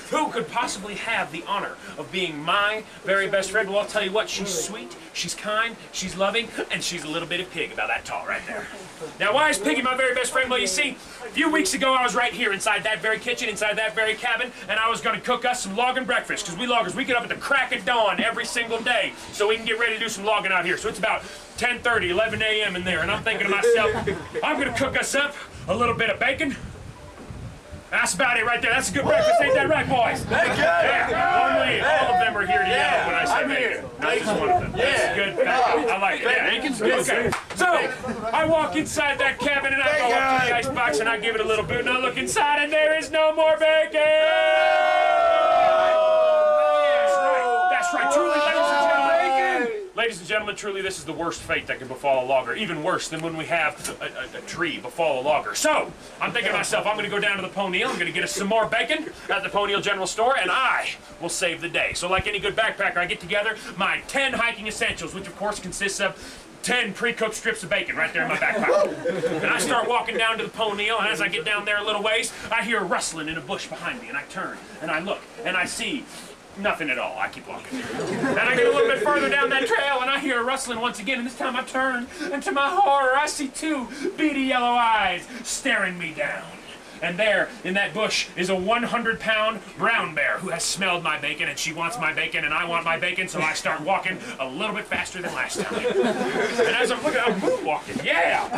who could possibly have the honor of being my very best friend? Well, I'll tell you what, she's sweet, she's kind, she's loving, and she's a little bit of pig about that tall right there. Now, why is Piggy my very best friend? Well, you see, a few weeks ago, I was right here inside that very kitchen, inside that very cabin, and I was going to cook us some logging breakfast, because we loggers, we get up at the crack of dawn every single day, so we can get ready to do some logging out here. So it's about 10:30, 11 a.m. in there, and I'm thinking to myself, I'm going to cook us up a little bit of bacon. That's about it right there. That's a good breakfast, ain't that right, boys? Bacon! Yeah, only all of them are here to yell when I say bacon. Not just one of them. That's good. I like it. Yeah, bacon's good. Okay. So, I walk inside that cabin and I go up to the icebox and I give it a little boot and I look inside and there is no more bacon! That's right. Truly, ladies and gentlemen, truly this is the worst fate that can befall a logger. Even worse than when we have a tree befall a logger. So, I'm thinking to myself, I'm going to go down to the Pony Hill, I'm going to get us some more bacon at the Pony Hill General Store, and I will save the day. So like any good backpacker, I get together my 10 hiking essentials, which of course consists of 10 pre-cooked strips of bacon right there in my backpack. And I start walking down to the Pony Hill, and as I get down there a little ways, I hear a rustling in a bush behind me, and I turn, and I look, and I see nothing at all. I keep walking. And I get a little bit further down that trail and I hear a rustling once again, and this time I turn, and to my horror I see two beady yellow eyes staring me down. And there, in that bush, is a 100-pound brown bear who has smelled my bacon, and she wants my bacon, and I want my bacon, so I start walking a little bit faster than last time. And as I'm looking, I'm moonwalking. Yeah!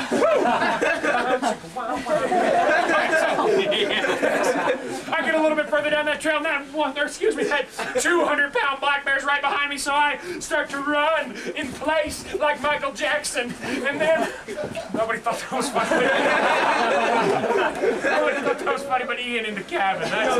I get a little bit further down that trail, now, excuse me, that 200-pound black bear's right behind me, so I start to run in place like Michael Jackson. And then, nobody thought that was funny. I thought that was funny, but Ian in the cabin. That's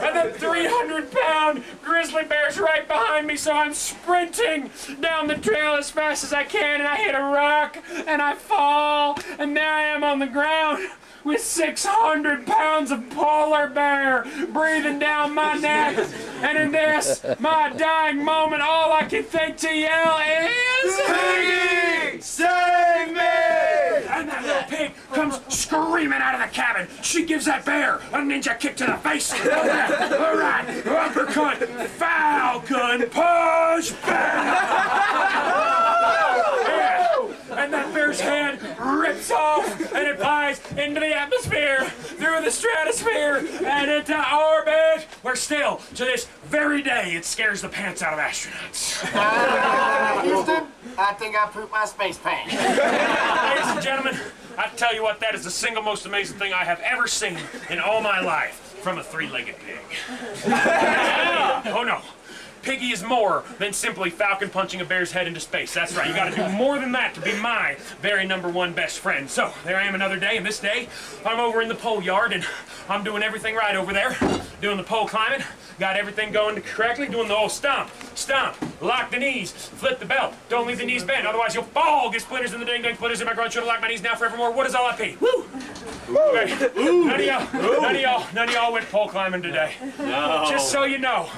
and then 300-pound grizzly bear's right behind me, so I'm sprinting down the trail as fast as I can, and I hit a rock, and I fall, and there I am on the ground with 600 pounds of polar bear breathing down my neck. And in this, my dying moment, all I can think to yell is... Piggy! Save me! And that little pig comes screaming out of the cabin. She gives that bear a ninja kick to the face. All right, uppercut, falcon punch, bam! And that bear's head rips off and it flies into the atmosphere, through the stratosphere, and into orbit, where still, to this very day, it scares the pants out of astronauts. Houston, I think I pooped my space pants. Ladies and gentlemen, I tell you what, that is the single most amazing thing I have ever seen in all my life from a three-legged pig. Oh no. Piggy is more than simply falcon punching a bear's head into space. That's right, you gotta do more than that to be my very #1 best friend. So, there I am another day, and this day, I'm over in the pole yard, and I'm doing everything right over there. Doing the pole climbing, got everything going correctly, doing the old stomp, lock the knees, flip the belt, don't leave the knees bent, otherwise you'll fall, get splinters in the ding-ding, splinters in my groin, should've locked my knees now forevermore. What is all that pee? Woo! Okay. None of y'all went pole climbing today. No. Just so you know.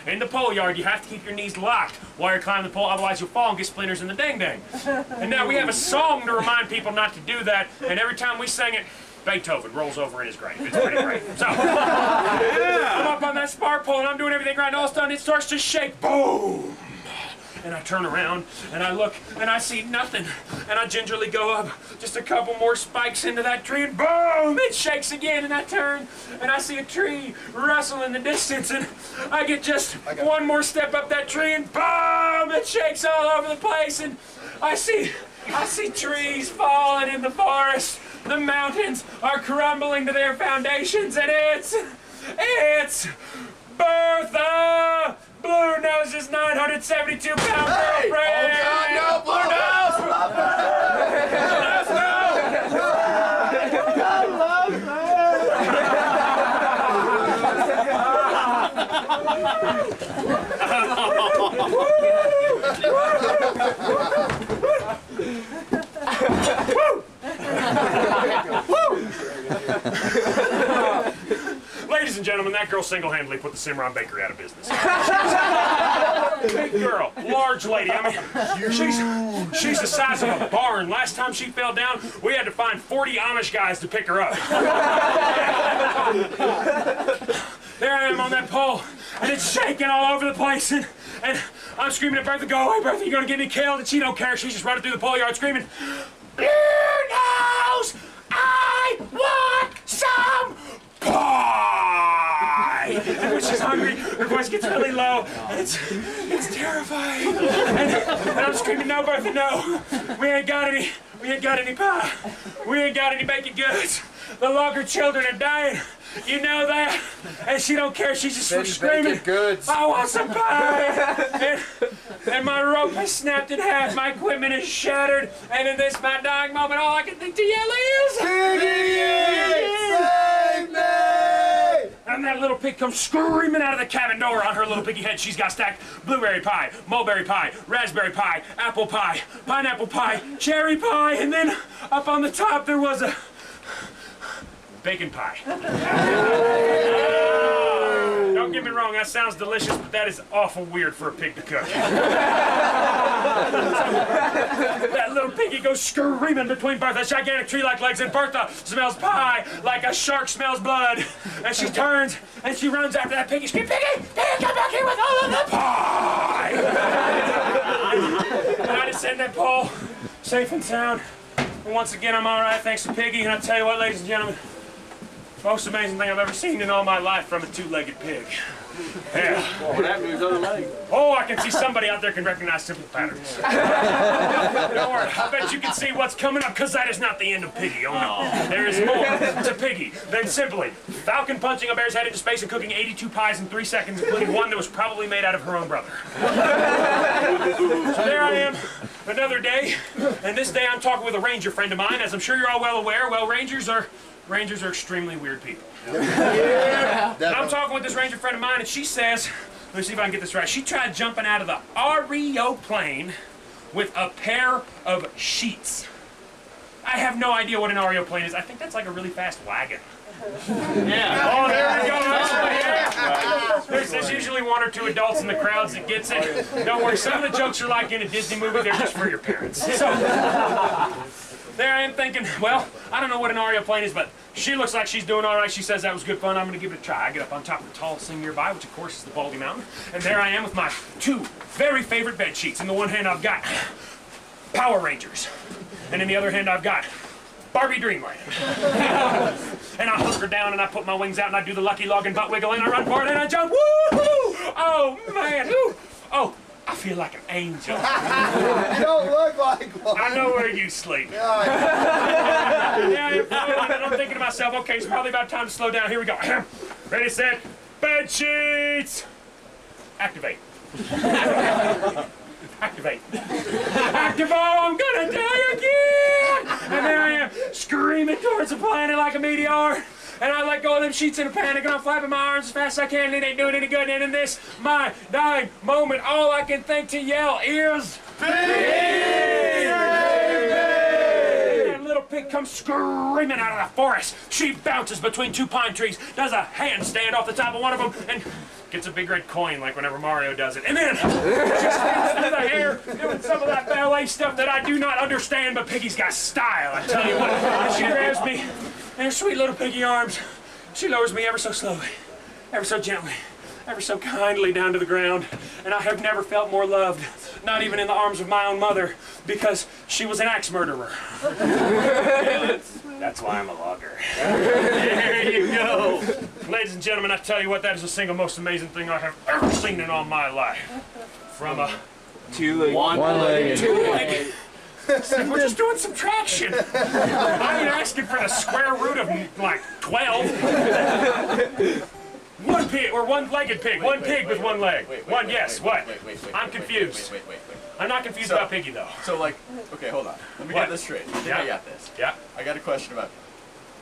In the pole yard, you have to keep your knees locked while you're climbing the pole, otherwise you'll fall and get splinters in the ding-ding. And now we have a song to remind people not to do that, and every time we sing it, Beethoven rolls over in his grave. It's pretty great. So, I'm up on that spar pole and I'm doing everything right, and all of a sudden it starts to shake. Boom! And I turn around, and I look, and I see nothing. And I gingerly go up just a couple more spikes into that tree, and boom! It shakes again, and I turn, and I see a tree rustle in the distance, and I get just one more step up that tree, and boom! It shakes all over the place, and I see trees falling in the forest. The mountains are crumbling to their foundations, and it's Bertha! Blue Nose's 972-pound girlfriend! Oh God, no! Blue Nose! Ladies and gentlemen, that girl single-handedly put the Cimarron Bakery out of business. Big girl, large lady. I mean, she's the size of a barn. Last time she fell down, we had to find 40 Amish guys to pick her up. there I am on that pole, and it's shaking all over the place, and I'm screaming at Bertha, go away, Bertha, you're gonna get me killed, and she don't care. She's just running through the pole yard screaming, Beer Nose, I want some pie! And when she's hungry, her voice gets really low, and it's terrifying. And I'm screaming, no, Bertha, no. We ain't got any pie. We ain't got any baked goods. The Logger children are dying. You know that? And she don't care. She's just screaming, I want some pie. And my rope is snapped in half. My equipment is shattered. And in this, my dying moment, all I can think to yell is, Piggy, save me! And that little pig comes screaming out of the cabin door. On her little piggy head, she's got stacked blueberry pie, mulberry pie, raspberry pie, apple pie, pineapple pie, cherry pie, and then up on the top there was a bacon pie. Don't get me wrong, that sounds delicious, but that is awful weird for a pig to cook. That little piggy goes screaming between Bertha's gigantic tree-like legs, and Bertha smells pie like a shark smells blood. And she turns and she runs after that piggy, screaming, Piggy, Piggy, come back here with all of the pie! And I descend that pole, safe and sound. And once again, I'm all right, thanks to Piggy. And I tell you what, ladies and gentlemen, most amazing thing I've ever seen in all my life from a two-legged pig. Yeah. What happened to his other leg? Oh, I can see somebody out there can recognize simple patterns. Don't worry, I bet you can see what's coming up, because that is not the end of Piggy. Oh no. There is more to Piggy than simply falcon punching a bear's head into space and cooking 82 pies in 3 seconds, including one that was probably made out of her own brother. So there I am, another day, and this day I'm talking with a ranger friend of mine. As I'm sure you're all well aware, well, Rangers are extremely weird people. Yeah. And I'm talking with this ranger friend of mine, and she says, let me see if I can get this right. She tried jumping out of the REO plane with a pair of sheets. I have no idea what an REO plane is. I think that's like a really fast wagon. Yeah. Oh, there we go. There's usually 1 or 2 adults in the crowds that gets it. Don't worry, some of the jokes are like in a Disney movie. They're just for your parents. So, there I am thinking, well, I don't know what an REO plane is, but she looks like she's doing all right. She says that was good fun. I'm going to give it a try. I get up on top of the tallest thing nearby, which of course is the Baldy Mountain. And there I am with my 2 very favorite bed sheets. In the one hand, I've got Power Rangers. And in the other hand, I've got Barbie Dreamland. And I hunker down and I put my wings out and I do the lucky log and butt wiggle and I run for it and I jump. Woo-hoo! Oh, man. Ooh. Oh. I feel like an angel. You don't look like one. I know where you sleep. Yeah, I'm thinking to myself, okay, it's probably about time to slow down. Here we go. Ready, set, bed sheets. Activate. Activate. Activate, I'm gonna die again! And there I am, screaming towards the planet like a meteor. And I let go of them sheets in a panic, and I'm flapping my arms as fast as I can, and it ain't doing any good. And in this, my dying moment, all I can think to yell is, Piggy! That little pig comes screaming out of the forest. She bounces between 2 pine trees, does a handstand off the top of one of them, and gets a big red coin like whenever Mario does it. And then she spins through the air, doing some of that ballet stuff that I do not understand, but Piggy's got style, I tell you what. And she grabs me in her sweet little piggy arms. She lowers me ever so slowly, ever so gently, ever so kindly down to the ground. And I have never felt more loved, not even in the arms of my own mother, because she was an axe murderer. That's why I'm a logger. There you go. Ladies and gentlemen, I tell you what, that is the single most amazing thing I have ever seen in all my life. From a one-legged. Two-legged. We're just doing subtraction. I ain't asking for the square root of like 12. One pig, or one-legged pig. One pig with one leg. One, yes, what? I'm confused. I'm not confused about Piggy, though. So, like, okay, hold on. Let me get this straight. Yeah. I got this. Yeah. I got a question about.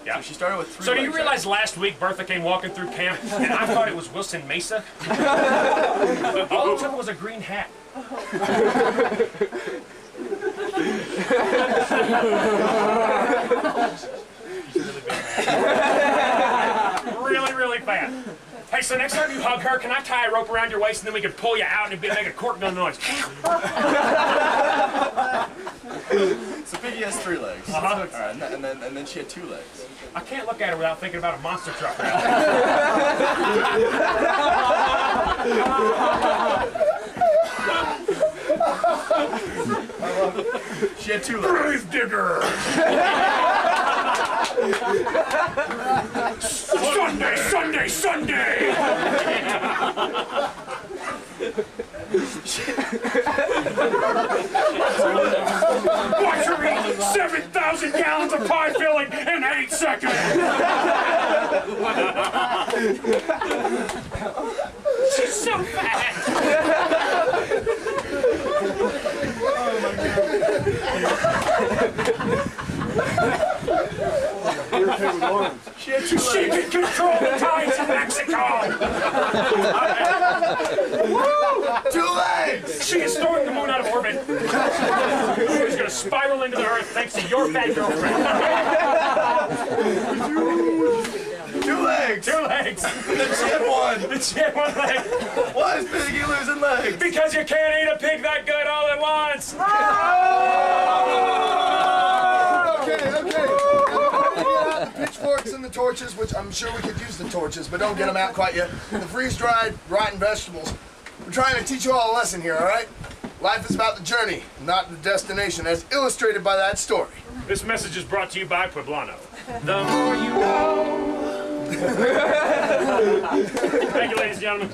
Yeah. So she started with 3 So do you legs, realize last week Bertha came walking through camp and I thought it was Wilson Mesa? All it took was a green hat. Really, really bad. Hey, so next time you hug her, can I tie a rope around your waist and then we can pull you out and it'd make a cork gun noise? So Piggy has 3 legs. Uh-huh. All right, and then she had 2 legs. I can't look at her without thinking about a monster truck. She had 2 legs. Grave digger! Sunday, Sunday, Sunday! Watch her eat 7,000 gallons of pie filling in 8 seconds! She's so fat! She had 2 legs. She can control the tides in Mexico! 2 legs! She is throwing the moon out of orbit. She's gonna spiral into the earth thanks to your fat girlfriend. 2 legs! 2 legs! Then she had 1. Then she had 1 leg. Why is Piggy losing legs? Because you can't eat a pig that good all at once! Okay. Now, get out the pitchforks and the torches, which I'm sure we could use the torches, but don't get them out quite yet. The freeze-dried, rotten vegetables. We're trying to teach you all a lesson here, all right? Life is about the journey, not the destination, as illustrated by that story. This message is brought to you by Pueblano. The more you know. Thank you, ladies and gentlemen.